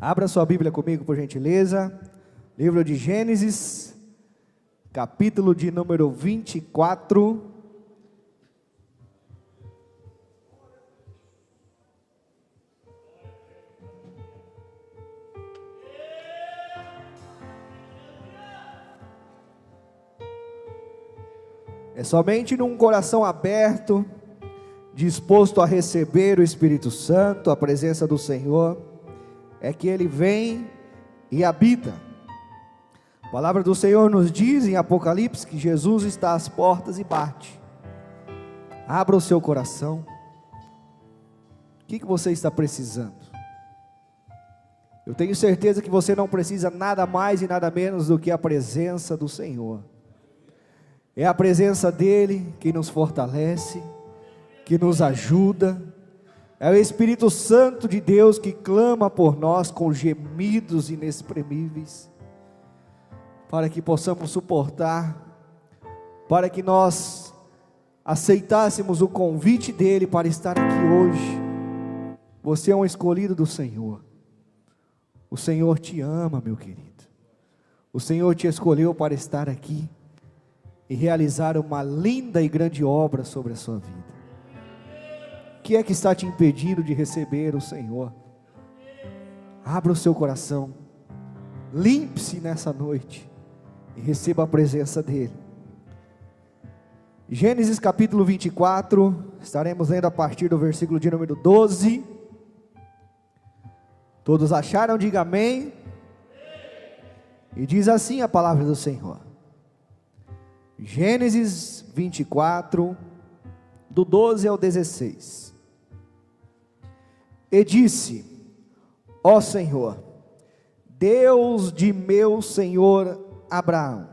Abra sua Bíblia comigo, por gentileza. Livro de Gênesis, capítulo de número 24. É somente num coração aberto, disposto a receber o Espírito Santo, a presença do Senhor, é que Ele vem e habita. A palavra do Senhor nos diz em Apocalipse que Jesus está às portas e bate. Abra o seu coração. O que você está precisando? Eu tenho certeza que você não precisa nada mais e nada menos do que a presença do Senhor. É a presença dEle que nos fortalece, que nos ajuda. É o Espírito Santo de Deus que clama por nós com gemidos inexprimíveis, para que possamos suportar, para que nós aceitássemos o convite dEle para estar aqui hoje. Você é um escolhido do Senhor. O Senhor te ama, meu querido. O Senhor te escolheu para estar aqui e realizar uma linda e grande obra sobre a sua vida. O que é que está te impedindo de receber o Senhor? Abra o seu coração, limpe-se nessa noite e receba a presença dEle. Gênesis capítulo 24, estaremos lendo a partir do versículo de número 12. Todos acharam? Diga amém. E diz assim a palavra do Senhor. Gênesis 24, do 12 ao 16. E disse: ó Senhor, Deus de meu senhor Abraão,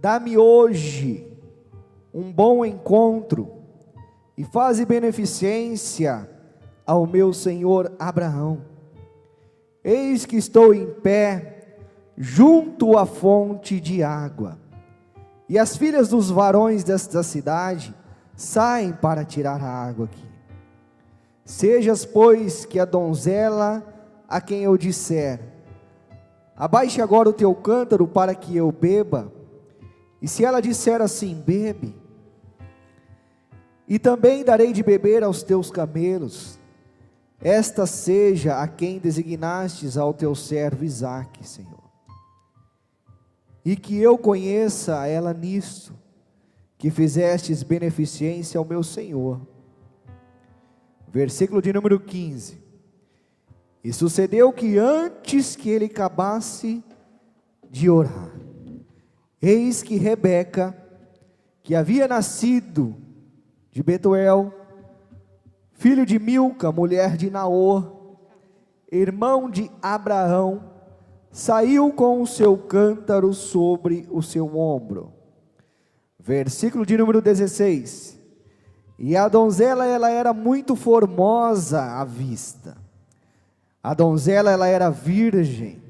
dá-me hoje um bom encontro e faze beneficência ao meu senhor Abraão. Eis que estou em pé junto à fonte de água, e as filhas dos varões desta cidade saem para tirar a água aqui. Sejas, pois, que a donzela a quem eu disser: abaixe agora o teu cântaro para que eu beba, e se ela disser assim: bebe, e também darei de beber aos teus camelos, esta seja a quem designastes ao teu servo Isaque, Senhor. E que eu conheça ela nisto, que fizestes beneficência ao meu Senhor. Versículo de número 15. E sucedeu que antes que ele acabasse de orar, eis que Rebeca, que havia nascido de Betuel, filho de Milca, mulher de Naor, irmão de Abraão, saiu com o seu cântaro sobre o seu ombro. Versículo de número 16. E a donzela, ela era muito formosa à vista. A donzela, ela era virgem,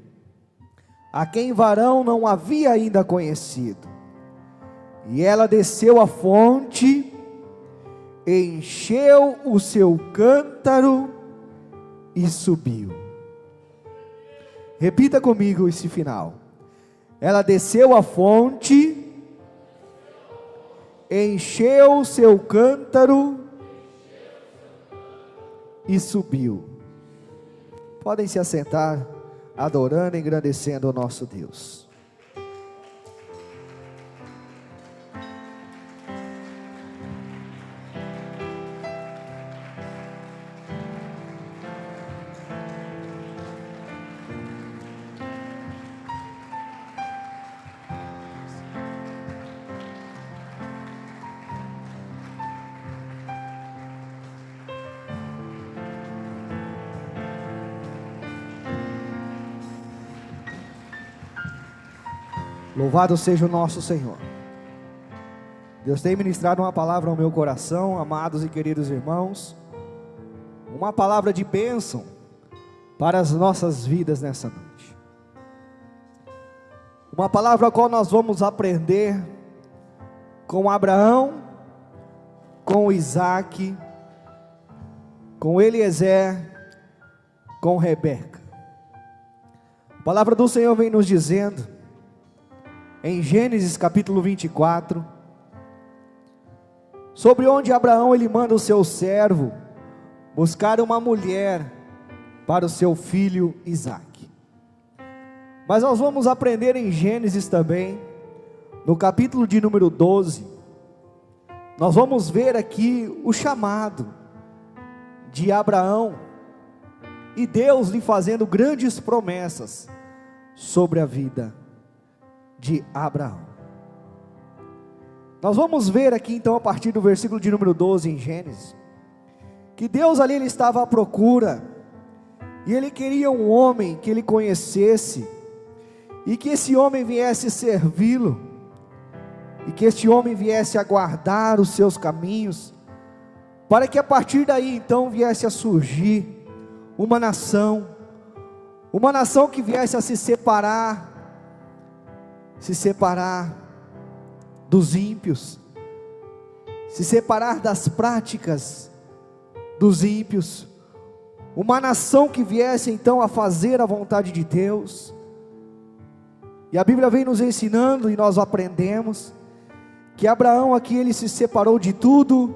a quem varão não havia ainda conhecido. E ela desceu à fonte, encheu o seu cântaro e subiu. Repita comigo esse final. Ela desceu à fonte, encheu o seu cântaro e subiu. Podem se assentar, adorando e engrandecendo o nosso Deus. Louvado seja o nosso Senhor. Deus tem ministrado uma palavra ao meu coração, amados e queridos irmãos, uma palavra de bênção para as nossas vidas nessa noite. Uma palavra a qual nós vamos aprender com Abraão, com Isaque, com Eliezer, com Rebeca. A palavra do Senhor vem nos dizendo, em Gênesis capítulo 24, sobre onde Abraão ele manda o seu servo buscar uma mulher para o seu filho Isaque. Mas nós vamos aprender em Gênesis também, no capítulo de número 12, nós vamos ver aqui o chamado de Abraão, e Deus lhe fazendo grandes promessas sobre a vida de Abraão. Nós vamos ver aqui então a partir do versículo de número 12 em Gênesis, que Deus ali ele estava à procura, e Ele queria um homem que Ele conhecesse, e que esse homem viesse servi-lo, e que este homem viesse a guardar os seus caminhos, para que a partir daí então viesse a surgir uma nação que viesse a se separar dos ímpios, se separar das práticas dos ímpios, uma nação que viesse então a fazer a vontade de Deus. E a Bíblia vem nos ensinando, e nós aprendemos, que Abraão aqui ele se separou de tudo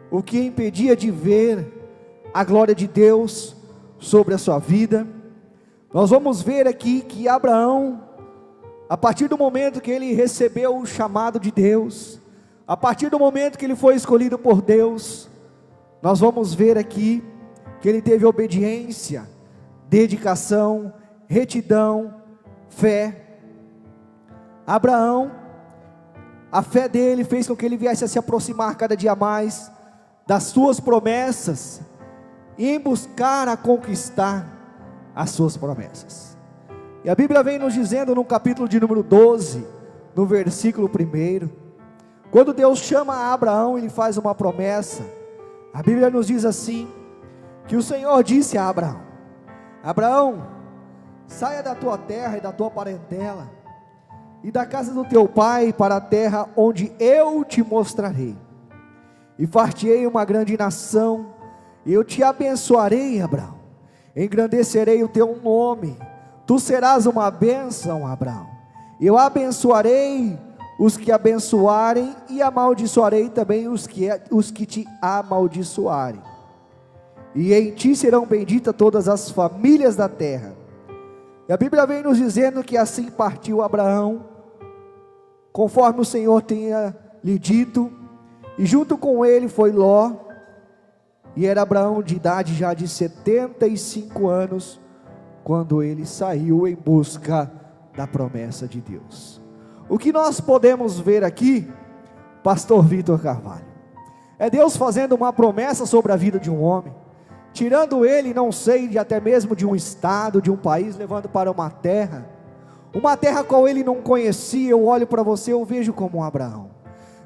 o que impedia de ver a glória de Deus sobre a sua vida. Nós vamos ver aqui que Abraão, a partir do momento que ele recebeu o chamado de Deus, a partir do momento que ele foi escolhido por Deus, nós vamos ver aqui que ele teve obediência, dedicação, retidão, fé. Abraão, a fé dele fez com que ele viesse a se aproximar cada dia mais das suas promessas, e em buscar a conquistar as suas promessas. E a Bíblia vem nos dizendo no capítulo de número 12, no versículo 1, quando Deus chama Abraão, ele faz uma promessa. A Bíblia nos diz assim, que o Senhor disse a Abraão: Abraão, saia da tua terra e da tua parentela, e da casa do teu pai, para a terra onde eu te mostrarei, e far-te-ei uma grande nação. Eu te abençoarei, Abraão, engrandecerei o teu nome, tu serás uma bênção, Abraão. Eu abençoarei os que abençoarem, e amaldiçoarei também os que te amaldiçoarem. E em ti serão benditas todas as famílias da terra. E a Bíblia vem nos dizendo que assim partiu Abraão, conforme o Senhor tinha lhe dito, e junto com ele foi Ló, e era Abraão de idade já de 75 anos, quando ele saiu em busca da promessa de Deus. O que nós podemos ver aqui, pastor Vitor Carvalho, é Deus fazendo uma promessa sobre a vida de um homem, tirando ele, não sei, de até mesmo de um estado, de um país, levando para uma terra qual ele não conhecia. Eu olho para você, eu vejo como um Abraão.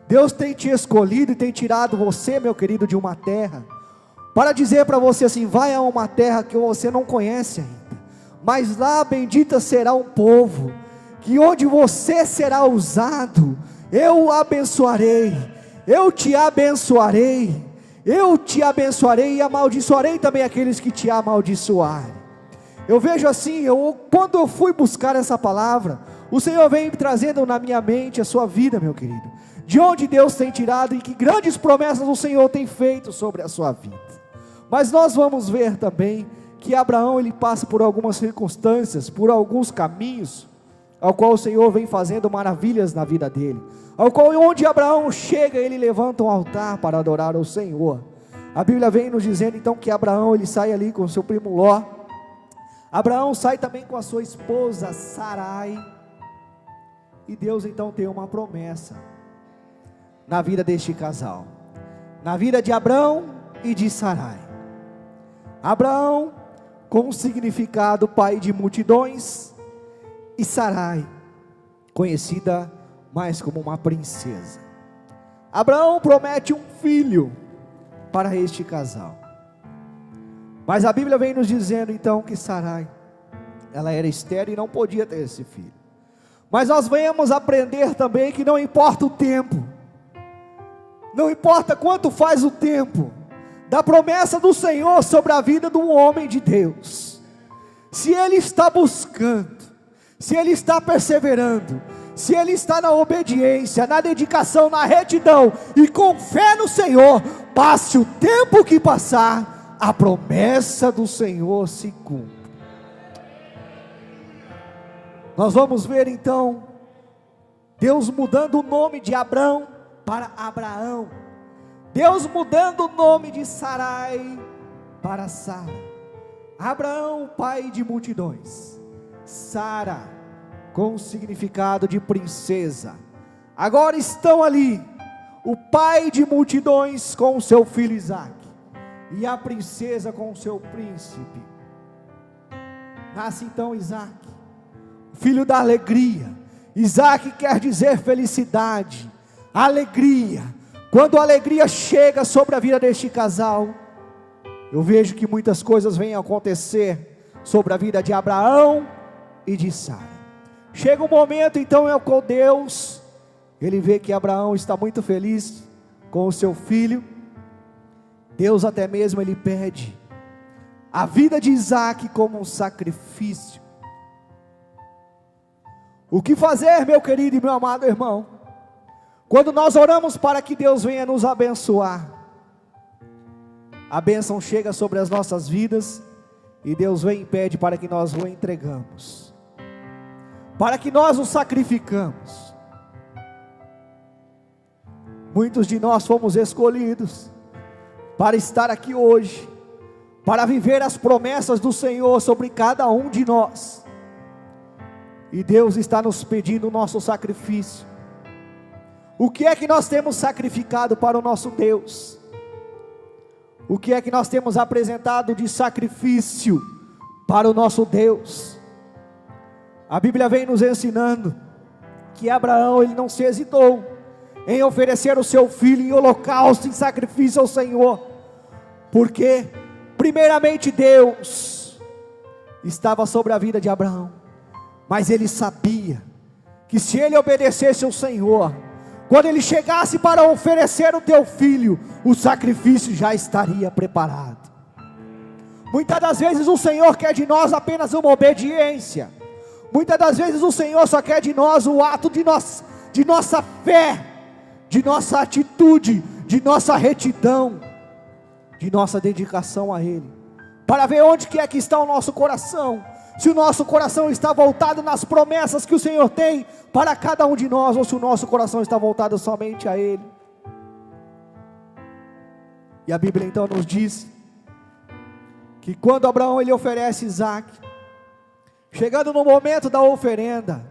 Deus tem te escolhido e tem tirado você, meu querido, de uma terra, para dizer para você assim: vai a uma terra que você não conhece ainda, mas lá bendita será um povo, que onde você será usado, eu abençoarei, eu te abençoarei, eu te abençoarei e amaldiçoarei também aqueles que te amaldiçoarem. Eu vejo assim, quando eu fui buscar essa palavra, o Senhor vem trazendo na minha mente a sua vida, meu querido, de onde Deus tem tirado, e que grandes promessas o Senhor tem feito sobre a sua vida. Mas nós vamos ver também que Abraão ele passa por algumas circunstâncias, por alguns caminhos, ao qual o Senhor vem fazendo maravilhas na vida dele, ao qual onde Abraão chega, ele levanta um altar para adorar ao Senhor. A Bíblia vem nos dizendo então que Abraão ele sai ali com seu primo Ló. Abraão sai também com a sua esposa Sarai, e Deus então tem uma promessa na vida deste casal, na vida de Abraão e de Sarai. Abraão com o significado pai de multidões, e Sarai conhecida mais como uma princesa. Abraão promete um filho para este casal, mas a Bíblia vem nos dizendo então que Sarai, ela era estéril e não podia ter esse filho. Mas nós venhamos aprender também que não importa o tempo, não importa quanto faz o tempo, da promessa do Senhor sobre a vida de um homem de Deus, se ele está buscando, se ele está perseverando, se ele está na obediência, na dedicação, na retidão e com fé no Senhor, passe o tempo que passar, a promessa do Senhor se cumpre. Nós vamos ver então Deus mudando o nome de Abrão para Abraão, Deus mudando o nome de Sarai para Sara. Abraão, pai de multidões, Sara, com o significado de princesa. Agora estão ali o pai de multidões com o seu filho Isaque, e a princesa com o seu príncipe. Nasce então Isaque, filho da alegria. Isaque quer dizer felicidade, alegria. Quando a alegria chega sobre a vida deste casal, eu vejo que muitas coisas vêm acontecer sobre a vida de Abraão e de Sara. Chega um momento então em que Deus, ele vê que Abraão está muito feliz com o seu filho. Deus até mesmo ele pede a vida de Isaque como um sacrifício. O que fazer, meu querido e meu amado irmão, quando nós oramos para que Deus venha nos abençoar? A bênção chega sobre as nossas vidas e Deus vem e pede para que nós o entregamos, para que nós o sacrificamos. Muitos de nós fomos escolhidos para estar aqui hoje, para viver as promessas do Senhor sobre cada um de nós. E Deus está nos pedindo o nosso sacrifício. O que é que nós temos sacrificado para o nosso Deus? O que é que nós temos apresentado de sacrifício para o nosso Deus? A Bíblia vem nos ensinando que Abraão, ele não se hesitou em oferecer o seu filho em holocausto, em sacrifício ao Senhor, porque primeiramente Deus estava sobre a vida de Abraão, mas ele sabia que se ele obedecesse ao Senhor, quando ele chegasse para oferecer o teu filho, o sacrifício já estaria preparado. Muitas das vezes o Senhor quer de nós apenas uma obediência. Muitas das vezes o Senhor só quer de nós o ato de nossa fé, de nossa atitude, de nossa retidão, de nossa dedicação a Ele, para ver onde que é que está o nosso coração. Se o nosso coração está voltado nas promessas que o Senhor tem para cada um de nós, ou se o nosso coração está voltado somente a Ele. E a Bíblia então nos diz que quando Abraão ele oferece Isaque, chegando no momento da oferenda,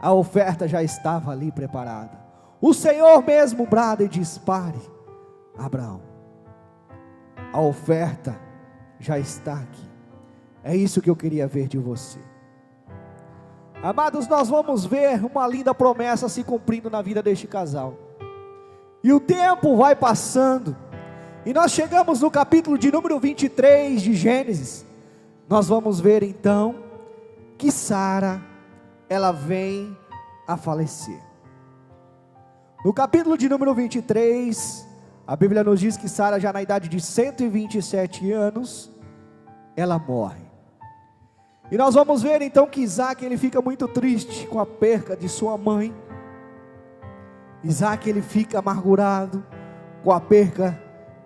a oferta já estava ali preparada. O Senhor mesmo brada e diz: pare, Abraão, a oferta já está aqui. É isso que eu queria ver de você. Amados, nós vamos ver uma linda promessa se cumprindo na vida deste casal. E o tempo vai passando, e nós chegamos no capítulo de número 23 de Gênesis. Nós vamos ver então que Sara, ela vem a falecer. No capítulo de número 23, a Bíblia nos diz que Sara, já na idade de 127 anos, ela morre. E nós vamos ver então que Isaque, ele fica muito triste com a perca de sua mãe. Isaque, ele fica amargurado com a perca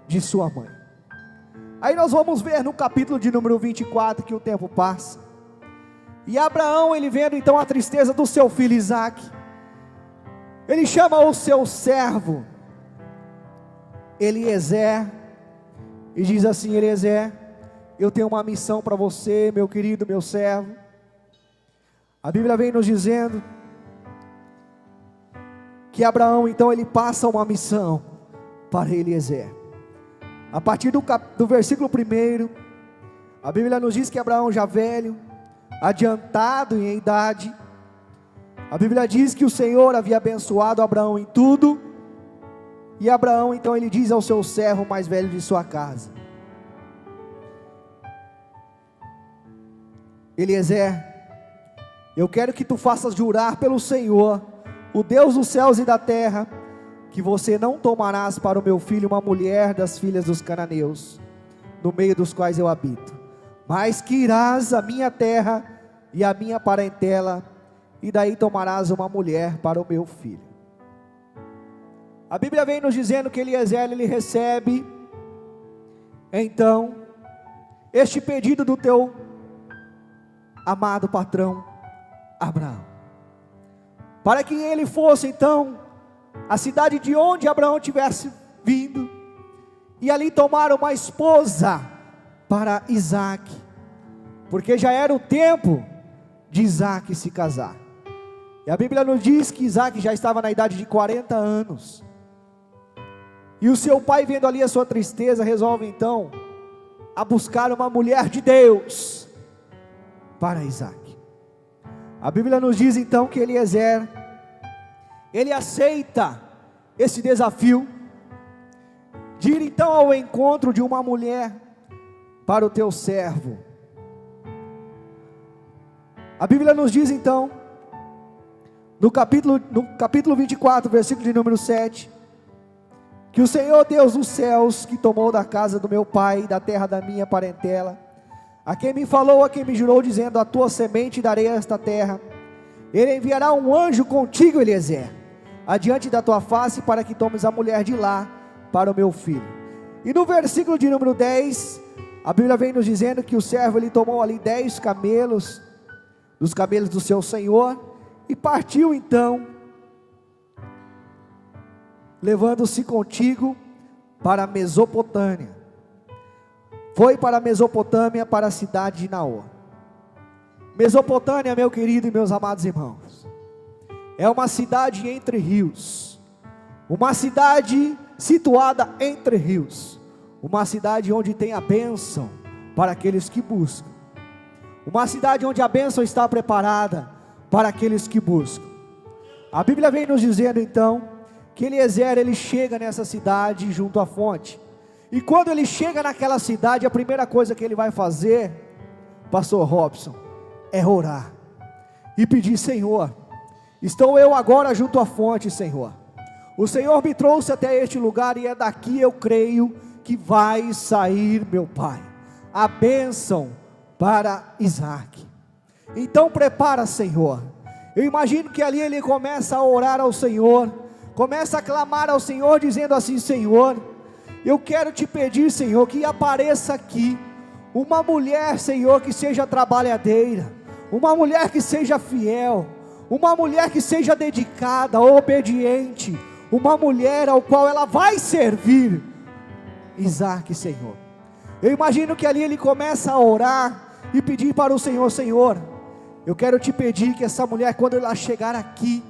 de sua mãe. Aí nós vamos ver no capítulo de número 24 que o tempo passa. E Abraão, ele vendo então a tristeza do seu filho Isaque, ele chama o seu servo Eliezer e diz assim: Eliezer, eu tenho uma missão para você, meu querido, meu servo. A Bíblia vem nos dizendo que Abraão então ele passa uma missão para Eliezer. A partir do versículo 1, a Bíblia nos diz que Abraão, já velho, adiantado em idade, a Bíblia diz que o Senhor havia abençoado Abraão em tudo. E Abraão então ele diz ao seu servo mais velho de sua casa: Eliezer, eu quero que tu faças jurar pelo Senhor, o Deus dos céus e da terra, que você não tomarás para o meu filho uma mulher das filhas dos cananeus, no meio dos quais eu habito, mas que irás à minha terra e à minha parentela, e daí tomarás uma mulher para o meu filho. A Bíblia vem nos dizendo que Eliezer, ele recebe, então, este pedido do teu amado patrão, Abraão, para que ele fosse então, a cidade de onde Abraão tivesse vindo, e ali tomar uma esposa para Isaque, porque já era o tempo de Isaque se casar. E a Bíblia nos diz que Isaque já estava na idade de 40 anos, e o seu pai, vendo ali a sua tristeza, resolve então a buscar uma mulher de Deus para Isaque. A Bíblia nos diz então que Eliezer, ele aceita esse desafio de ir então ao encontro de uma mulher para o teu servo. A Bíblia nos diz então, no capítulo 24, versículo de número 7, que o Senhor Deus dos céus, que tomou da casa do meu pai, da terra da minha parentela, a quem me falou, a quem me jurou, dizendo: a tua semente darei a esta terra, ele enviará um anjo contigo, Eliezer, adiante da tua face, para que tomes a mulher de lá para o meu filho. E no versículo de número 10, a Bíblia vem nos dizendo que o servo, ele tomou ali 10 camelos, dos camelos do seu senhor, e partiu então, levando-se contigo para a Mesopotâmia. Foi para a Mesopotâmia, para a cidade de Naor. Mesopotâmia, meu querido e meus amados irmãos, é uma cidade entre rios, uma cidade situada entre rios, uma cidade onde tem a bênção para aqueles que buscam, uma cidade onde a bênção está preparada para aqueles que buscam. A Bíblia vem nos dizendo então que Eliezer, ele chega nessa cidade junto à fonte, e quando ele chega naquela cidade, a primeira coisa que ele vai fazer, pastor Robson, é orar, e pedir: Senhor, estou eu agora junto à fonte, Senhor, o Senhor me trouxe até este lugar, e é daqui, eu creio, que vai sair, meu pai, a bênção para Isaque. Então prepara, Senhor. Eu imagino que ali ele começa a orar ao Senhor, começa a clamar ao Senhor, dizendo assim: Senhor, eu quero te pedir, Senhor, que apareça aqui uma mulher, Senhor, que seja trabalhadeira, uma mulher que seja fiel, uma mulher que seja dedicada, obediente, uma mulher ao qual ela vai servir Isaque, Senhor. Eu imagino que ali ele começa a orar e pedir para o Senhor: Senhor, eu quero te pedir que essa mulher, quando ela chegar aqui,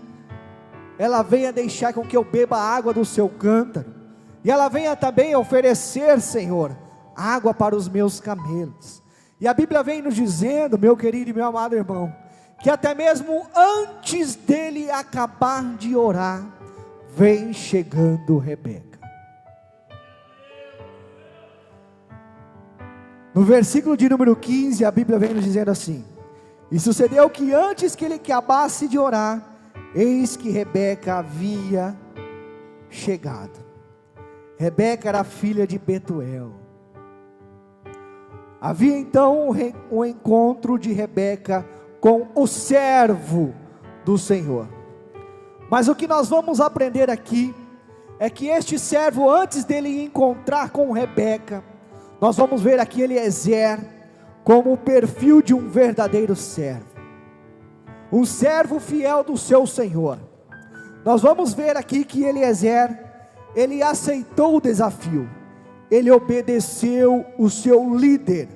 ela venha deixar com que eu beba a água do seu cântaro, e ela venha também oferecer, Senhor, água para os meus camelos. E a Bíblia vem nos dizendo, meu querido e meu amado irmão, que até mesmo antes dele acabar de orar, vem chegando Rebeca. No versículo de número 15, a Bíblia vem nos dizendo assim: e sucedeu que antes que ele acabasse de orar, eis que Rebeca havia chegado. Rebeca era filha de Betuel. Havia então um encontro de Rebeca com o servo do Senhor. Mas o que nós vamos aprender aqui é que este servo, antes dele encontrar com Rebeca, nós vamos ver aqui Eliezer como o perfil de um verdadeiro servo, um servo fiel do seu Senhor. Nós vamos ver aqui que Eliezer, ele aceitou o desafio, ele obedeceu o seu líder.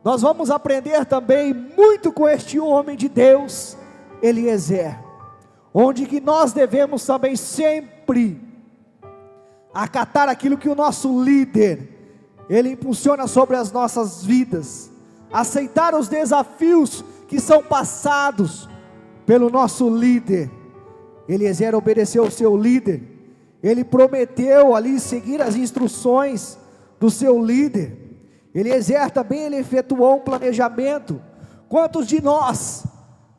Nós vamos aprender também muito com este homem de Deus, Eliezer, onde que nós devemos também sempre acatar aquilo que o nosso líder, ele impulsiona sobre as nossas vidas, aceitar os desafios que são passados pelo nosso líder. Eliezer obedeceu ao seu líder, ele prometeu ali seguir as instruções do seu líder. Eliezer também, ele efetuou um planejamento. Quantos de nós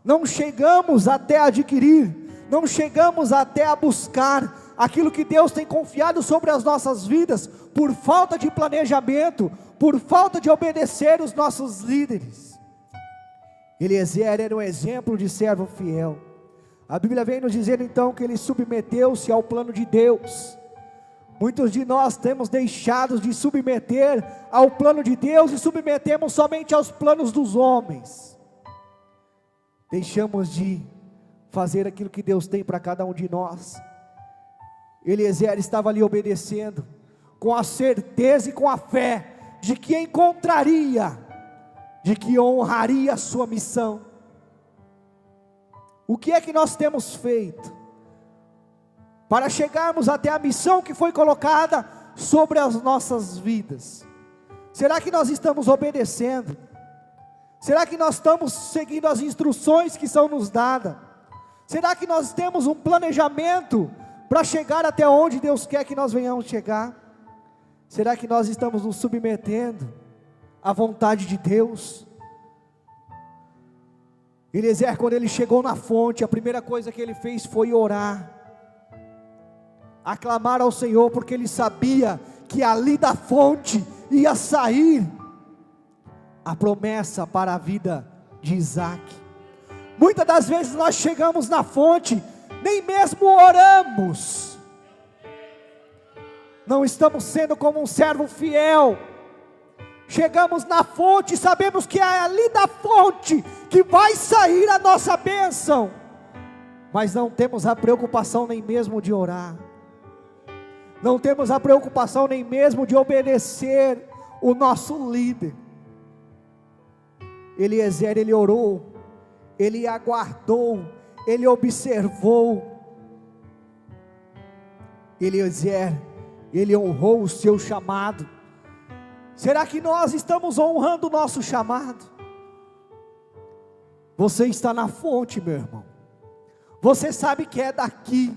não chegamos até adquirir, não chegamos até a buscar aquilo que Deus tem confiado sobre as nossas vidas, por falta de planejamento, por falta de obedecer os nossos líderes? Eliezer era um exemplo de servo fiel. A Bíblia vem nos dizendo então que ele submeteu-se ao plano de Deus. Muitos de nós temos deixado de submeter ao plano de Deus e submetemos somente aos planos dos homens. Deixamos de fazer aquilo que Deus tem para cada um de nós. Eliezer estava ali obedecendo, com a certeza e com a fé de que encontraria, de que honraria a sua missão. O que é que nós temos feito para chegarmos até a missão que foi colocada sobre as nossas vidas? Será que nós estamos obedecendo? Será que nós estamos seguindo as instruções que são nos dadas? Será que nós temos um planejamento para chegar até onde Deus quer que nós venhamos chegar? Será que nós estamos nos submetendo à vontade de Deus? Eliezer, quando ele chegou na fonte, a primeira coisa que ele fez foi orar, aclamar ao Senhor, porque ele sabia que ali da fonte ia sair a promessa para a vida de Isaac. Muitas das vezes nós chegamos na fonte, nem mesmo oramos, não estamos sendo como um servo fiel. Chegamos na fonte, sabemos que é ali da fonte que vai sair a nossa bênção, mas não temos a preocupação nem mesmo de orar, não temos a preocupação nem mesmo de obedecer o nosso líder. Eliezer, ele orou, ele aguardou, ele observou. Eliezer, ele honrou o seu chamado. Será que nós estamos honrando o nosso chamado? Você está na fonte, meu irmão. Você sabe que é daqui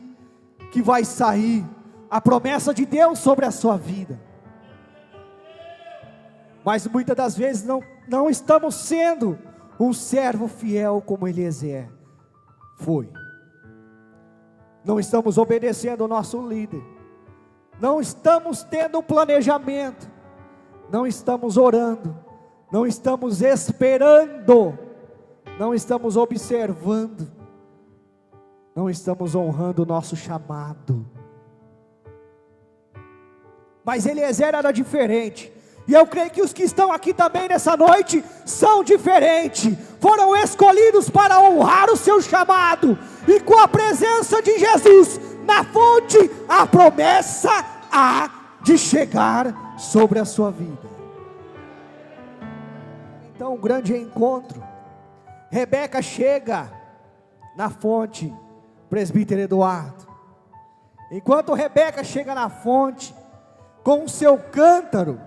que vai sair a promessa de Deus sobre a sua vida. Mas muitas das vezes não estamos sendo um servo fiel como Eliezer foi. Não estamos obedecendo o nosso líder. Não estamos tendo um planejamento. Não estamos orando. Não estamos esperando. Não estamos observando. Não estamos honrando o nosso chamado. Mas Eliezer era diferente. E eu creio que os que estão aqui também nessa noite são diferentes. Foram escolhidos para honrar o seu chamado. E com a presença de Jesus na fonte, a promessa há de chegar sobre a sua vida. Então, um grande encontro. Rebeca chega na fonte, presbítero Eduardo. Enquanto Rebeca chega na fonte com o seu cântaro,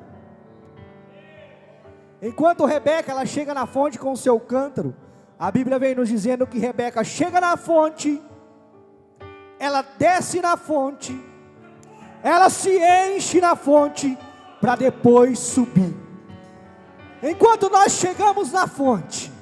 enquanto Rebeca ela chega na fonte com o seu cântaro, a Bíblia vem nos dizendo que Rebeca chega na fonte, ela desce na fonte, ela se enche na fonte, para depois subir. Enquanto nós chegamos na fonte,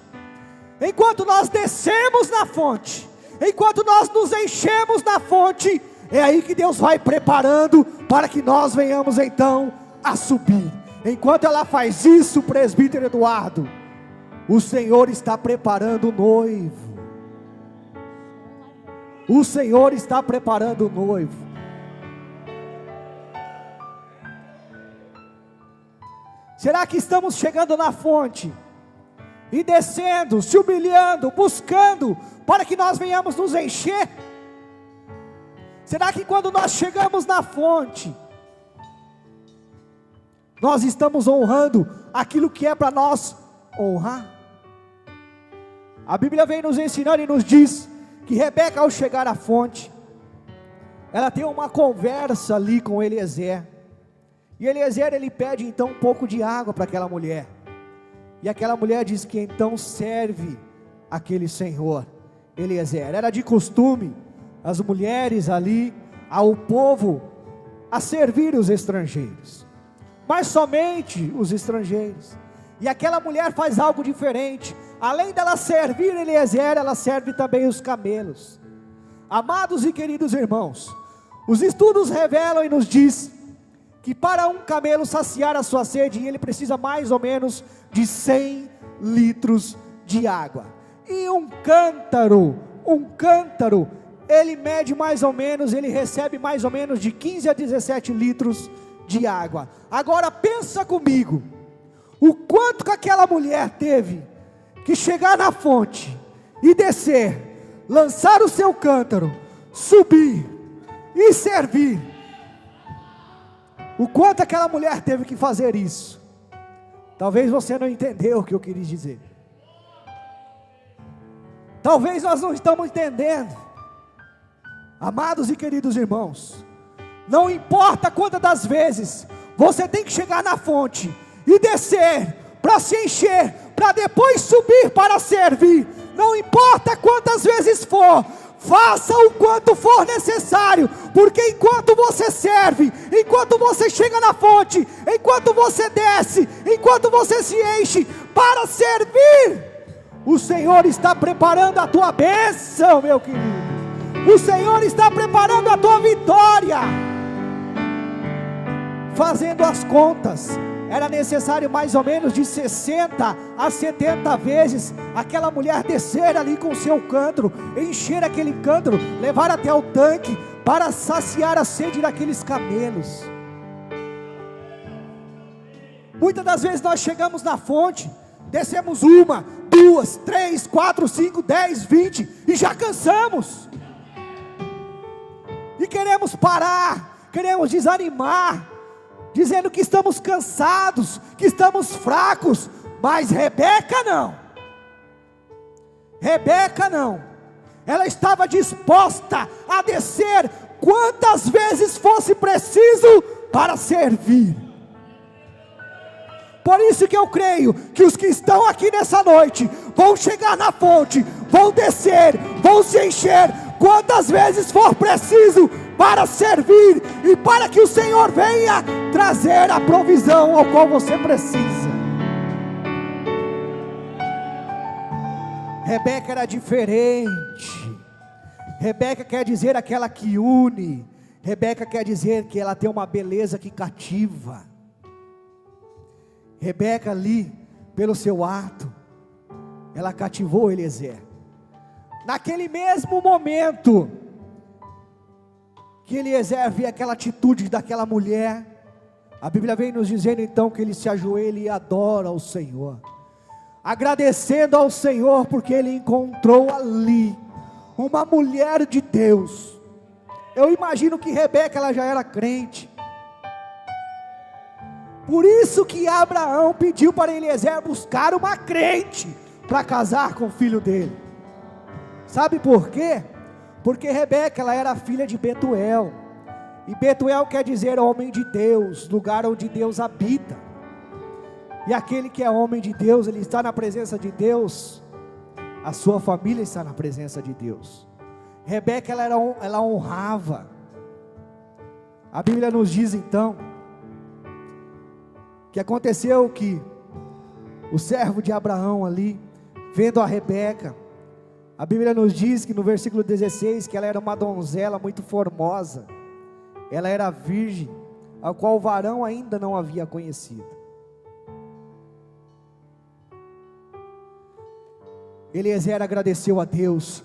enquanto nós descemos na fonte, enquanto nós nos enchemos na fonte, é aí que Deus vai preparando, para que nós venhamos então a subir. Enquanto ela faz isso, presbítero Eduardo, o Senhor está preparando o noivo. O Senhor está preparando o noivo. Será que estamos chegando na fonte e descendo, se humilhando, buscando para que nós venhamos nos encher? Será que quando nós chegamos na fonte, nós estamos honrando aquilo que é para nós honrar? A Bíblia vem nos ensinando e nos diz que Rebeca, ao chegar à fonte, ela tem uma conversa ali com Eliezer. E Eliezer, ele pede então um pouco de água para aquela mulher. E aquela mulher diz que então serve aquele senhor Eliezer. Era de costume as mulheres ali, ao povo, a servir os estrangeiros, mas somente os estrangeiros. E aquela mulher faz algo diferente. Além dela servir Eliezer, ela serve também os camelos. Amados e queridos irmãos, os estudos revelam e nos diz que para um camelo saciar a sua sede, ele precisa mais ou menos de 100 litros de água. E um cântaro, ele mede mais ou menos, ele recebe mais ou menos de 15 a 17 litros de água. Agora pensa comigo, o quanto que aquela mulher teve que chegar na fonte e descer, lançar o seu cântaro, subir e servir. O quanto aquela mulher teve que fazer isso. Talvez você não entendeu o que eu quis dizer. Talvez nós não estamos entendendo. Amados e queridos irmãos, não importa quantas das vezes você tem que chegar na fonte e descer para se encher, para depois subir para servir. Não importa quantas vezes for, faça o quanto for necessário, porque enquanto você serve, enquanto você chega na fonte, enquanto você desce, enquanto você se enche para servir, o Senhor está preparando a tua bênção, meu querido. O Senhor está preparando a tua vitória. Fazendo as contas, era necessário mais ou menos de 60 a 70 vezes aquela mulher descer ali com o seu cântaro, encher aquele cântaro, levar até o tanque para saciar a sede daqueles camelos. Muitas das vezes nós chegamos na fonte, descemos 1, 2, 3, 4, 5, 10, 20 e já cansamos. E queremos parar, queremos desanimar, dizendo que estamos cansados, que estamos fracos. Mas Rebeca não. Rebeca não. Ela estava disposta a descer quantas vezes fosse preciso para servir. Por isso que eu creio que os que estão aqui nessa noite vão chegar na fonte, vão descer, vão se encher quantas vezes for preciso para servir e para que o Senhor venha trazer a provisão ao qual você precisa. Rebeca era diferente. Rebeca quer dizer aquela que une. Rebeca quer dizer que ela tem uma beleza que cativa. Rebeca ali, pelo seu ato, ela cativou Eliezer. Naquele mesmo momento que Eliezer vê aquela atitude daquela mulher, a Bíblia vem nos dizendo então que ele se ajoelha e adora ao Senhor, agradecendo ao Senhor porque ele encontrou ali uma mulher de Deus. Eu imagino que Rebeca ela já era crente. Por isso que Abraão pediu para Eliezer buscar uma crente para casar com o filho dele. Sabe por quê? Porque Rebeca ela era filha de Betuel. E Betuel quer dizer homem de Deus, lugar onde Deus habita. E aquele que é homem de Deus, ele está na presença de Deus. A sua família está na presença de Deus. Rebeca ela honrava. A Bíblia nos diz então que aconteceu que o servo de Abraão ali, vendo a Rebeca, a Bíblia nos diz que no versículo 16, que ela era uma donzela muito formosa, ela era virgem, a qual o varão ainda não havia conhecido. Eliezer agradeceu a Deus,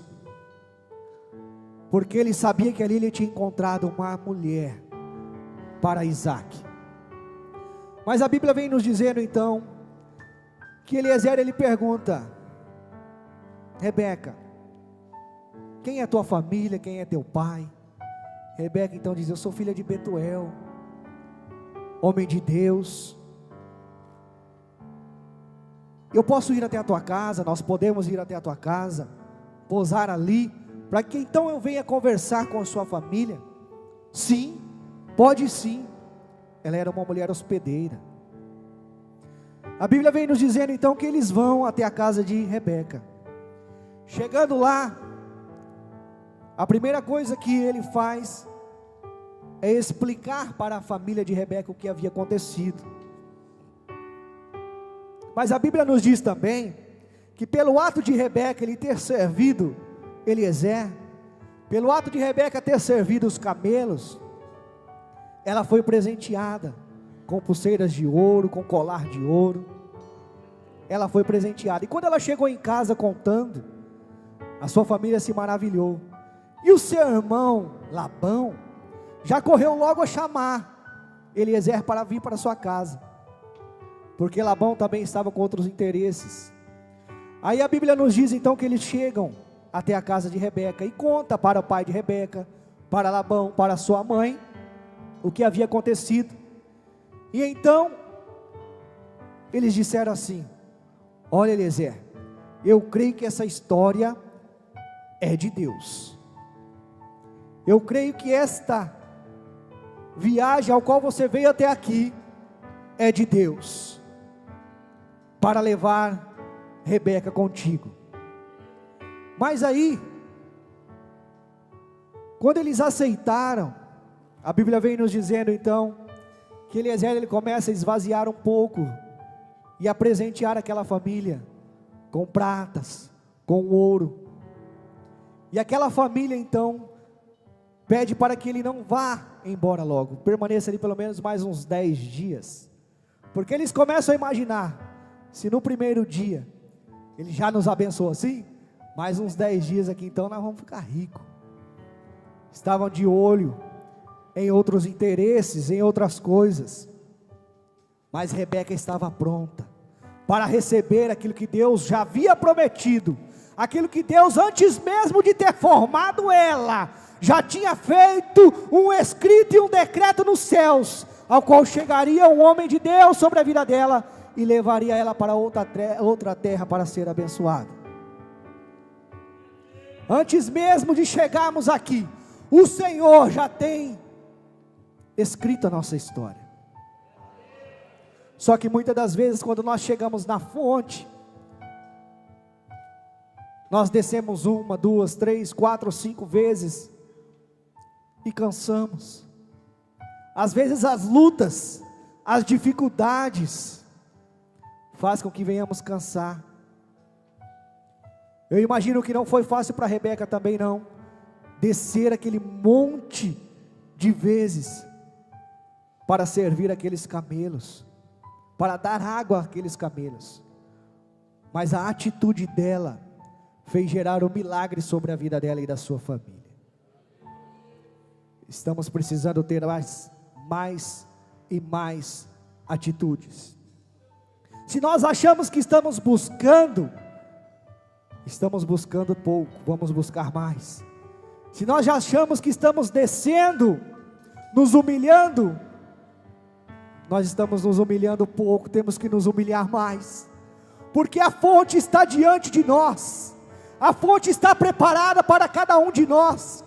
porque ele sabia que ali ele tinha encontrado uma mulher para Isaac. Mas a Bíblia vem nos dizendo então, que Eliezer ele pergunta: Rebeca, quem é tua família, quem é teu pai? Rebeca então diz: eu sou filha de Betuel, homem de Deus. Eu posso ir até a tua casa, nós podemos ir até a tua casa, pousar ali, para que então eu venha conversar com a sua família? Sim, pode sim. Ela era uma mulher hospedeira. A Bíblia vem nos dizendo então que eles vão até a casa de Rebeca. Chegando lá, a primeira coisa que ele faz é explicar para a família de Rebeca o que havia acontecido. Mas a Bíblia nos diz também que pelo ato de Rebeca ele ter servido Eliezer, pelo ato de Rebeca ter servido os camelos, ela foi presenteada com pulseiras de ouro, com colar de ouro. ela foi presenteada. E quando ela chegou em casa contando, a sua família se maravilhou. E o seu irmão Labão já correu logo a chamar Eliezer para vir para sua casa, porque Labão também estava com outros interesses. Aí a Bíblia nos diz então que eles chegam até a casa de Rebeca e conta para o pai de Rebeca, para Labão, para sua mãe, o que havia acontecido. E então eles disseram assim: olha, Eliezer, eu creio que essa história é de Deus. Eu creio que esta viagem ao qual você veio até aqui é de Deus, para levar Rebeca contigo. Mas aí, quando eles aceitaram, a Bíblia vem nos dizendo então, que Eliezer ele começa a esvaziar um pouco, e a presentear aquela família, com pratas, com ouro, e aquela família então, pede para que ele não vá embora logo, permaneça ali pelo menos mais uns 10 dias, porque eles começam a imaginar, se no primeiro dia, ele já nos abençoou assim, mais uns 10 dias aqui então nós vamos ficar ricos. Estavam de olho em outros interesses, em outras coisas, mas Rebeca estava pronta, para receber aquilo que Deus já havia prometido, aquilo que Deus antes mesmo de ter formado ela, já tinha feito um escrito e um decreto nos céus, ao qual chegaria um homem de Deus sobre a vida dela, e levaria ela para outra terra para ser abençoada. Antes mesmo de chegarmos aqui, o Senhor já tem escrito a nossa história. Só que muitas das vezes quando nós chegamos na fonte, nós descemos 1, 2, 3, 4, 5 vezes e cansamos. Às vezes as lutas, as dificuldades faz com que venhamos cansar. Eu imagino que não foi fácil para Rebeca também não, descer aquele monte de vezes, para servir aqueles camelos, para dar água àqueles camelos, mas a atitude dela, fez gerar um milagre sobre a vida dela e da sua família. Estamos precisando ter mais e mais atitudes. Se nós achamos que estamos buscando pouco, vamos buscar mais. Se nós já achamos que estamos descendo, nos humilhando, nós estamos nos humilhando pouco, temos que nos humilhar mais, porque a fonte está diante de nós, a fonte está preparada para cada um de nós,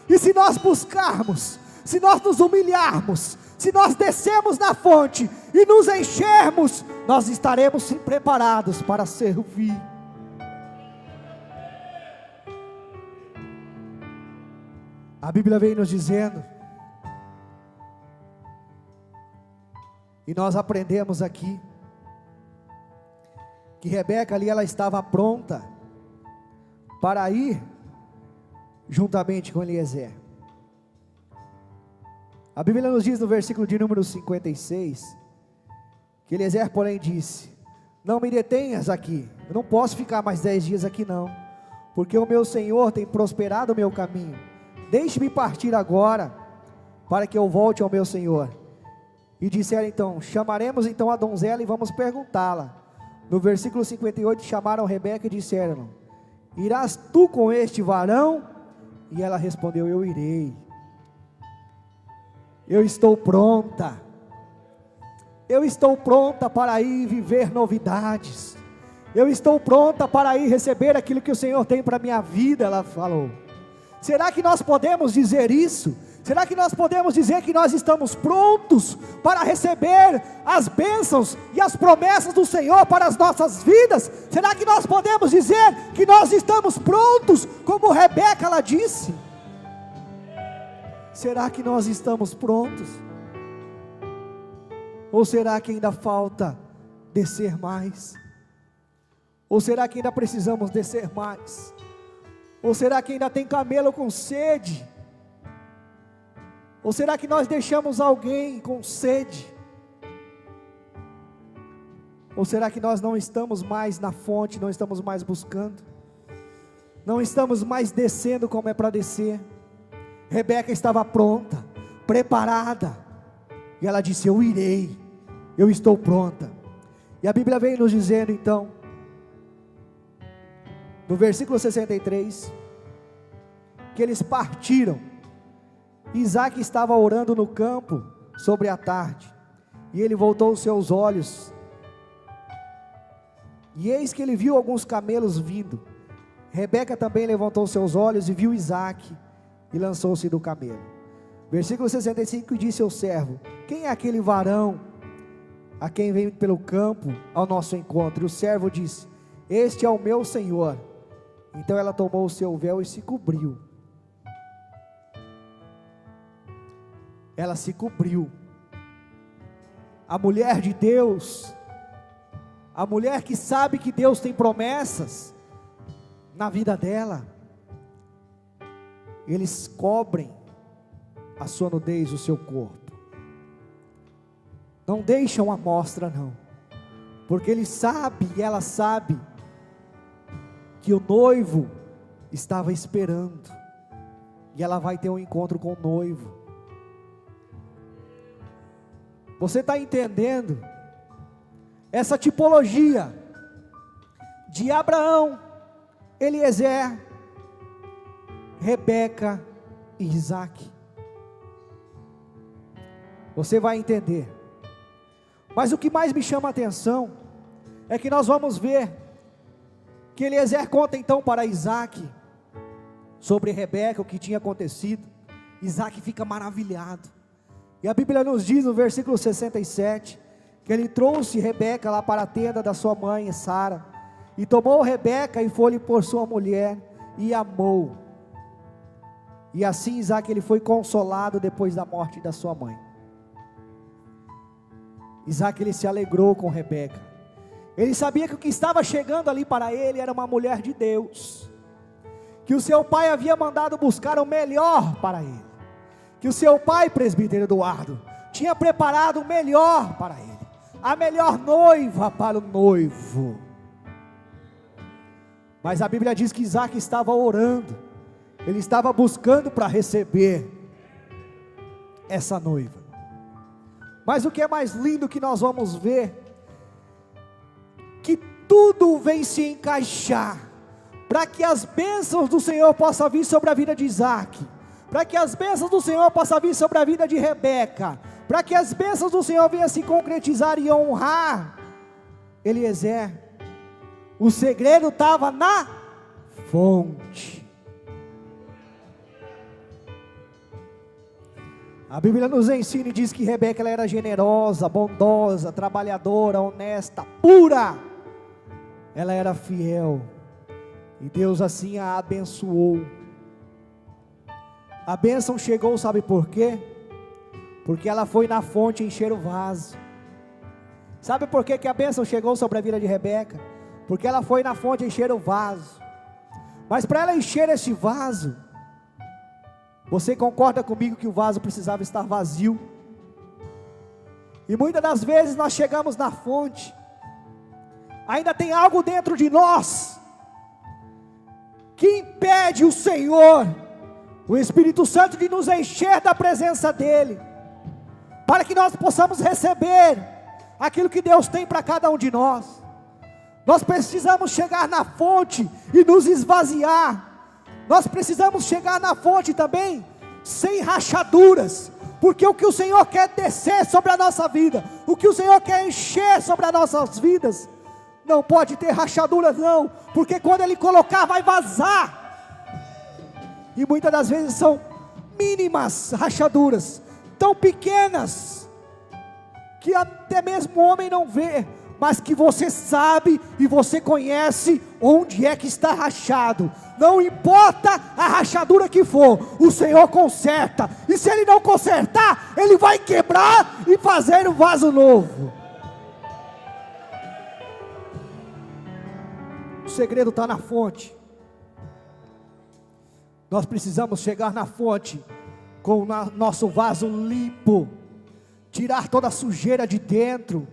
e se nós buscarmos, se nós nos humilharmos, se nós descermos na fonte e nos enchermos, nós estaremos sim preparados para servir. A Bíblia vem nos dizendo, e nós aprendemos aqui, que Rebeca ali ela estava pronta para ir juntamente com Eliezer. A Bíblia nos diz no versículo de número 56, que Eliezer porém disse: não me detenhas aqui, eu não posso ficar mais 10 dias aqui não, porque o meu Senhor tem prosperado o meu caminho, deixe-me partir agora, para que eu volte ao meu Senhor. E disseram então: chamaremos então a donzela e vamos perguntá-la. No versículo 58 chamaram Rebeca e disseram: irás tu com este varão? E ela respondeu: eu irei, eu estou pronta, para ir viver novidades, eu estou pronta para ir receber aquilo que o Senhor tem para a minha vida, ela falou. Será que nós podemos dizer isso? Será que nós podemos dizer que nós estamos prontos para receber as bênçãos e as promessas do Senhor para as nossas vidas? Será que nós podemos dizer que nós estamos prontos, como Rebeca ela disse? Será que nós estamos prontos? Ou será que ainda falta descer mais? Ou será que ainda precisamos descer mais? Ou será que ainda tem camelo com sede? Ou será que nós deixamos alguém com sede? Ou será que nós não estamos mais na fonte, não estamos mais buscando, não estamos mais descendo como é para descer? Rebeca estava pronta, preparada, e ela disse: eu irei, eu estou pronta. E a Bíblia vem nos dizendo então, no versículo 63, que eles partiram. Isaac estava orando no campo sobre a tarde, e ele voltou os seus olhos, e eis que ele viu alguns camelos vindo. Rebeca também levantou seus olhos e viu Isaac, e lançou-se do camelo. Versículo 65, disse ao servo: quem é aquele varão a quem vem pelo campo ao nosso encontro? E o servo disse: este é o meu senhor. Então ela tomou o seu véu e se cobriu. Ela se cobriu. A mulher de Deus, a mulher que sabe que Deus tem promessas na vida dela, eles cobrem a sua nudez, o seu corpo, não deixam à mostra não, porque ele sabe e ela sabe que o noivo estava esperando, e ela vai ter um encontro com o noivo. Você está entendendo? Essa tipologia de Abraão, Eliezer, Rebeca e Isaac, você vai entender. Mas o que mais me chama a atenção é que nós vamos ver que Eliezer conta então para Isaac sobre Rebeca, o que tinha acontecido. Isaac fica maravilhado, e a Bíblia nos diz no versículo 67, que ele trouxe Rebeca lá para a tenda da sua mãe Sara, e tomou Rebeca e foi-lhe por sua mulher, e amou. E assim Isaac ele foi consolado depois da morte da sua mãe. Isaac ele se alegrou com Rebeca. Ele sabia que o que estava chegando ali para ele era uma mulher de Deus, que o seu pai havia mandado buscar o melhor para ele, que o seu pai, presbítero Eduardo, tinha preparado o melhor para ele, a melhor noiva para o noivo. Mas a Bíblia diz que Isaac estava orando, ele estava buscando para receber essa noiva. Mas o que é mais lindo que nós vamos ver, que tudo vem se encaixar, para que as bênçãos do Senhor possam vir sobre a vida de Isaac, para que as bênçãos do Senhor possam vir sobre a vida de Rebeca, para que as bênçãos do Senhor venham se concretizar e honrar Eliezer. O segredo estava na fonte. A Bíblia nos ensina e diz que Rebeca ela era generosa, bondosa, trabalhadora, honesta, pura. Ela era fiel, e Deus assim a abençoou. A bênção chegou, sabe por quê? Porque ela foi na fonte encher o vaso. Sabe por que a bênção chegou sobre a vida de Rebeca? Porque ela foi na fonte encher o vaso. Mas para ela encher esse vaso, você concorda comigo que o vaso precisava estar vazio? E muitas das vezes nós chegamos na fonte, ainda tem algo dentro de nós, que impede o Senhor, o Espírito Santo, de nos encher da presença dEle, para que nós possamos receber aquilo que Deus tem para cada um de nós. Nós precisamos chegar na fonte e nos esvaziar. Nós precisamos chegar na fonte também, sem rachaduras, porque o que o Senhor quer descer sobre a nossa vida, o que o Senhor quer encher sobre as nossas vidas, não pode ter rachaduras não, porque quando Ele colocar vai vazar, e muitas das vezes são mínimas rachaduras, tão pequenas, que até mesmo o homem não vê, mas que você sabe e você conhece onde é que está rachado. Não importa a rachadura que for, o Senhor conserta, e se Ele não consertar, Ele vai quebrar e fazer um vaso novo. O segredo está na fonte. Nós precisamos chegar na fonte com o nosso vaso limpo, tirar toda a sujeira de dentro,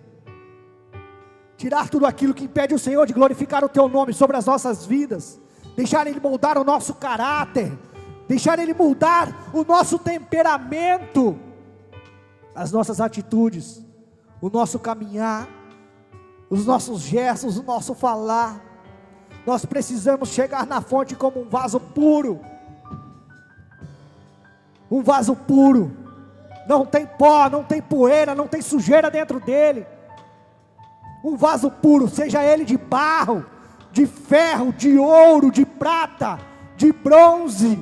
tirar tudo aquilo que impede o Senhor de glorificar o Teu nome sobre as nossas vidas, deixar Ele moldar o nosso caráter, deixar Ele mudar o nosso temperamento, as nossas atitudes, o nosso caminhar, os nossos gestos, o nosso falar. Nós precisamos chegar na fonte como um vaso puro, não tem pó, não tem poeira, não tem sujeira dentro dele, um vaso puro, seja ele de barro, de ferro, de ouro, de prata, de bronze.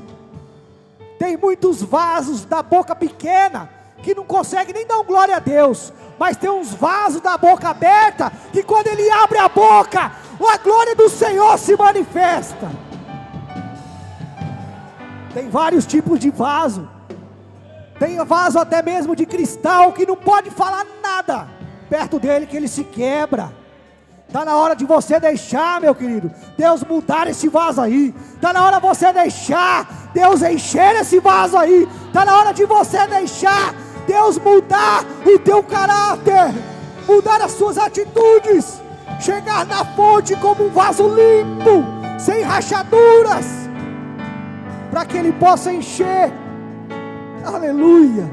Tem muitos vasos da boca pequena, que não conseguem nem dar glória a Deus, mas tem uns vasos da boca aberta, que quando ele abre a boca, a glória do Senhor se manifesta. Tem vários tipos de vaso, tem vaso até mesmo de cristal, que não pode falar nada perto dele, que ele se quebra. Está na hora de você deixar, meu querido, Deus mudar esse vaso aí. Está na hora de você deixar Deus encher esse vaso aí. Está na hora de você deixar Deus mudar o teu caráter, mudar as suas atitudes, chegar na fonte como um vaso limpo, sem rachaduras, para que Ele possa encher. Aleluia.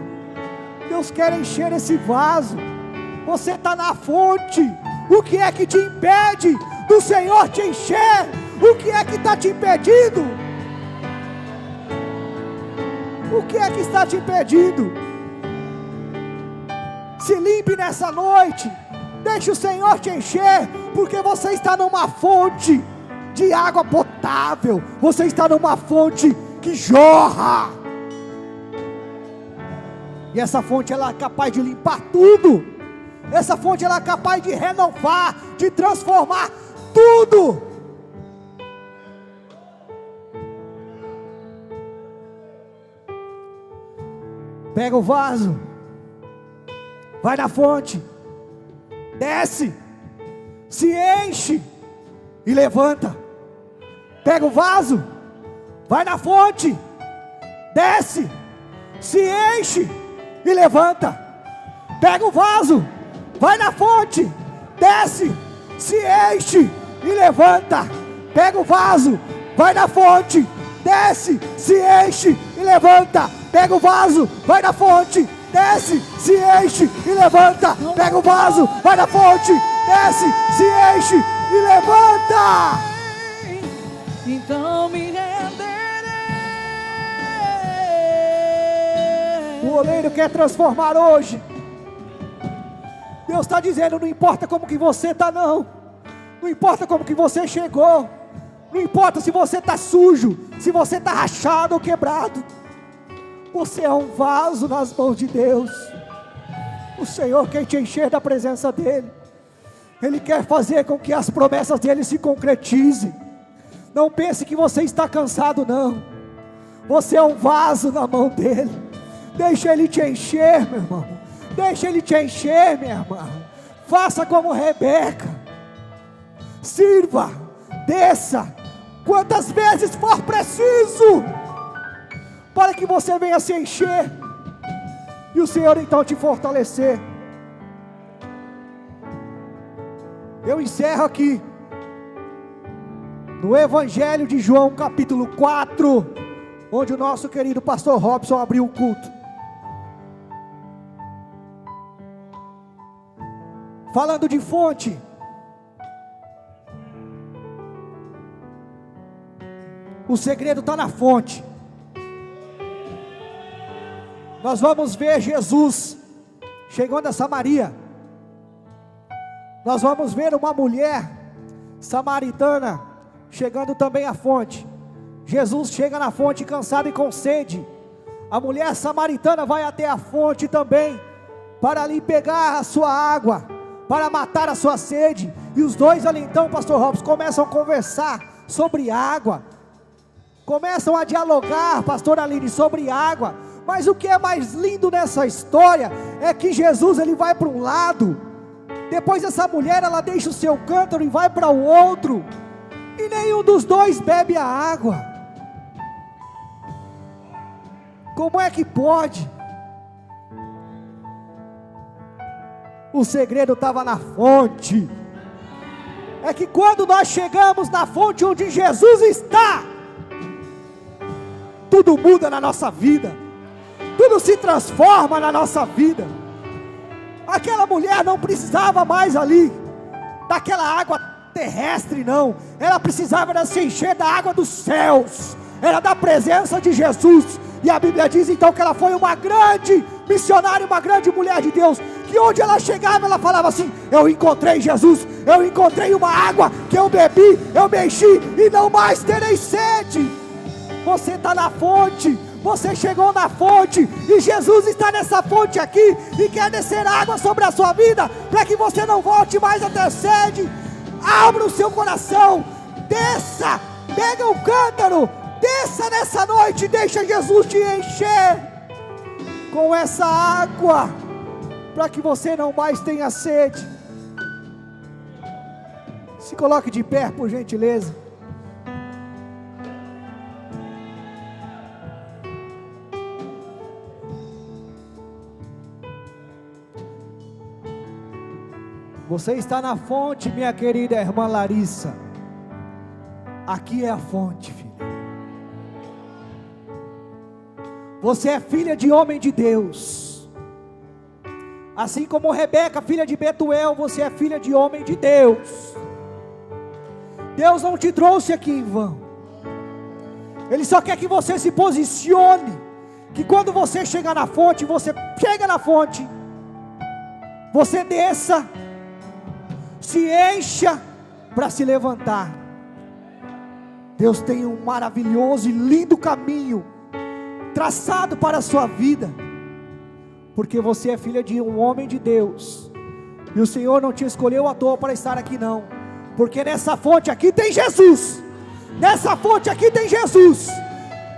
Deus quer encher esse vaso. Você está na fonte. O que é que te impede do Senhor te encher? O que é que está te impedindo? O que é que está te impedindo? Se limpe nessa noite. Deixe o Senhor te encher, porque você está numa fonte de água potável. Você está numa fonte que jorra. E essa fonte, ela é capaz de limpar tudo. Essa fonte, ela é capaz de renovar, de transformar tudo. Pega o vaso, vai na fonte, desce, se enche e levanta. Pega o vaso, vai na fonte, desce, se enche e levanta. Pega o vaso, vai na fonte, desce, se enche e levanta. Pega o vaso, vai na fonte, desce, se enche e levanta. Pega o vaso, vai na fonte, desce, se enche e levanta. Pega o vaso, vai na fonte, desce, se enche e levanta. Então me renderei. O oleiro quer transformar hoje. Deus está dizendo, não importa como que você está não importa como que você chegou, não importa se você está sujo, se você está rachado ou quebrado, você é um vaso nas mãos de Deus. O Senhor quer te encher da presença dEle, Ele quer fazer com que as promessas dEle se concretizem. Não pense que você está cansado não, você é um vaso na mão dEle. Deixa Ele te encher, meu irmão. Deixa Ele te encher, minha irmã. Faça como Rebeca. Sirva, desça, quantas vezes for preciso, para que você venha se encher, e o Senhor então te fortalecer. Eu encerro aqui, no Evangelho de João capítulo 4, onde o nosso querido pastor Robson abriu o culto. Falando de fonte, o segredo está na fonte. Nós vamos ver Jesus chegando a Samaria. Nós vamos ver uma mulher samaritana chegando também à fonte. Jesus chega na fonte cansado e com sede. A mulher samaritana vai até a fonte também, para ali pegar a sua água, para matar a sua sede. E os dois ali então, pastor Robson, começam a conversar sobre água, começam a dialogar, pastor Aline, sobre água. Mas o que é mais lindo nessa história, é que Jesus, ele vai para um lado, depois essa mulher, ela deixa o seu cântaro e vai para o outro, e nenhum dos dois bebe a água. Como é que pode? O segredo estava na fonte. é que quando nós chegamos na fonte onde Jesus está, tudo muda na nossa vida, tudo se transforma na nossa vida. Aquela mulher não precisava mais ali daquela água terrestre, não. Ela precisava se encher da água dos céus, era da presença de Jesus. E a Bíblia diz então que ela foi uma grande missionária, uma grande mulher de Deus, que onde ela chegava ela falava assim: eu encontrei Jesus, eu encontrei uma água que eu bebi, eu me enchi e não mais terei sede. Você está na fonte, você chegou na fonte, e Jesus está nessa fonte aqui, e quer descer água sobre a sua vida, para que você não volte mais a ter sede. Abra o seu coração, desça, pega o cântaro, desça nessa noite, deixa Jesus te encher com essa água, para que você não mais tenha sede. Se coloque de pé, por gentileza. Você está na fonte, minha querida irmã Larissa. Aqui é a fonte, filha. Você é filha de homem de Deus. Assim como Rebeca, filha de Betuel, você é filha de homem de Deus. Deus não te trouxe aqui em vão. Ele só quer que você se posicione, que quando você chegar na fonte, você chega na fonte, você desça, se encha para se levantar. Deus tem um maravilhoso e lindo caminho traçado para a sua vida, porque você é filha de um homem de Deus, e o Senhor não te escolheu à toa para estar aqui não, porque nessa fonte aqui tem Jesus, nessa fonte aqui tem Jesus,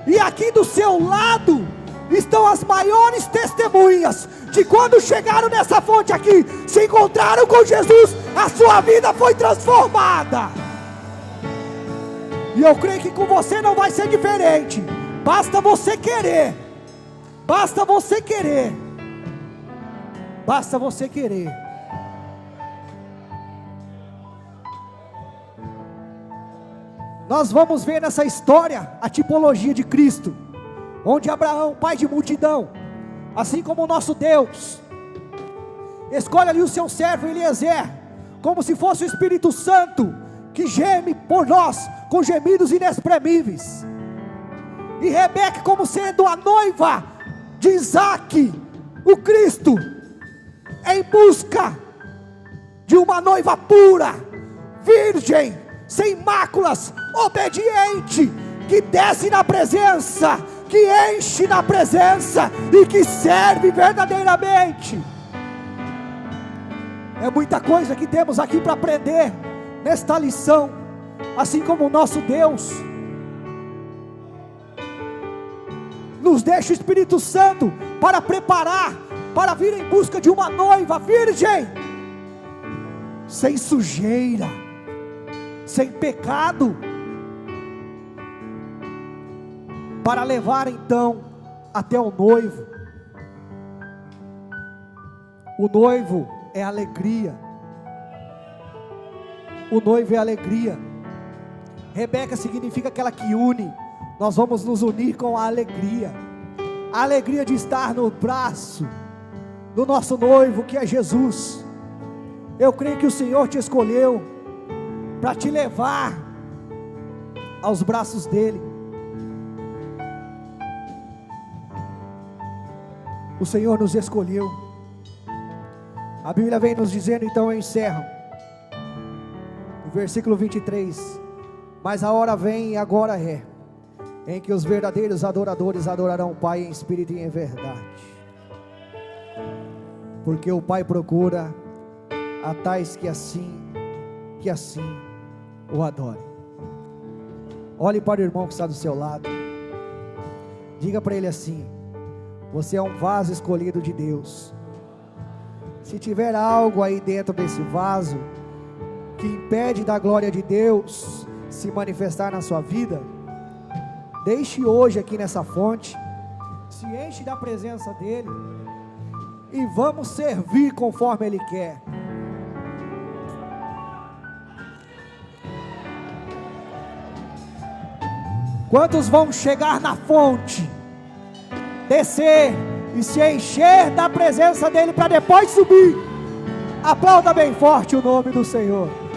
e aqui do seu lado estão as maiores testemunhas, de quando chegaram nessa fonte aqui, se encontraram com Jesus, a sua vida foi transformada, e eu creio que com você não vai ser diferente. Basta você querer, basta você querer, basta você querer. Nós vamos ver nessa história a tipologia de Cristo, onde Abraão, pai de multidão, assim como o nosso Deus, escolhe ali o seu servo Eliezer, como se fosse o Espírito Santo, que geme por nós, com gemidos inexprimíveis, e Rebeca como sendo a noiva de Isaac, o Cristo, em busca de uma noiva pura, virgem, sem máculas, obediente, que desce na presença, que enche na presença, e que serve verdadeiramente. É muita coisa que temos aqui para aprender nesta lição, assim como o nosso Deus nos deixa o Espírito Santo para preparar, para vir em busca de uma noiva virgem, sem sujeira, sem pecado, para levar então até o noivo. O noivo é alegria, o noivo é alegria. Rebeca significa aquela que une. Nós vamos nos unir com a alegria de estar no braço do nosso noivo, que é Jesus. Eu creio que o Senhor te escolheu para te levar aos braços dele. O Senhor nos escolheu. A Bíblia vem nos dizendo, então eu encerro, no versículo 23, mas a hora vem e agora é, em que os verdadeiros adoradores adorarão o Pai em espírito e em verdade, porque o Pai procura a tais que assim o adorem. Olhe para o irmão que está do seu lado, diga para ele assim: você é um vaso escolhido de Deus. Se tiver algo aí dentro desse vaso que impede da glória de Deus se manifestar na sua vida, deixe hoje aqui nessa fonte, se enche da presença dele, e vamos servir conforme ele quer. Quantos vão chegar na fonte, descer e se encher da presença dele para depois subir? Aplauda bem forte o nome do Senhor.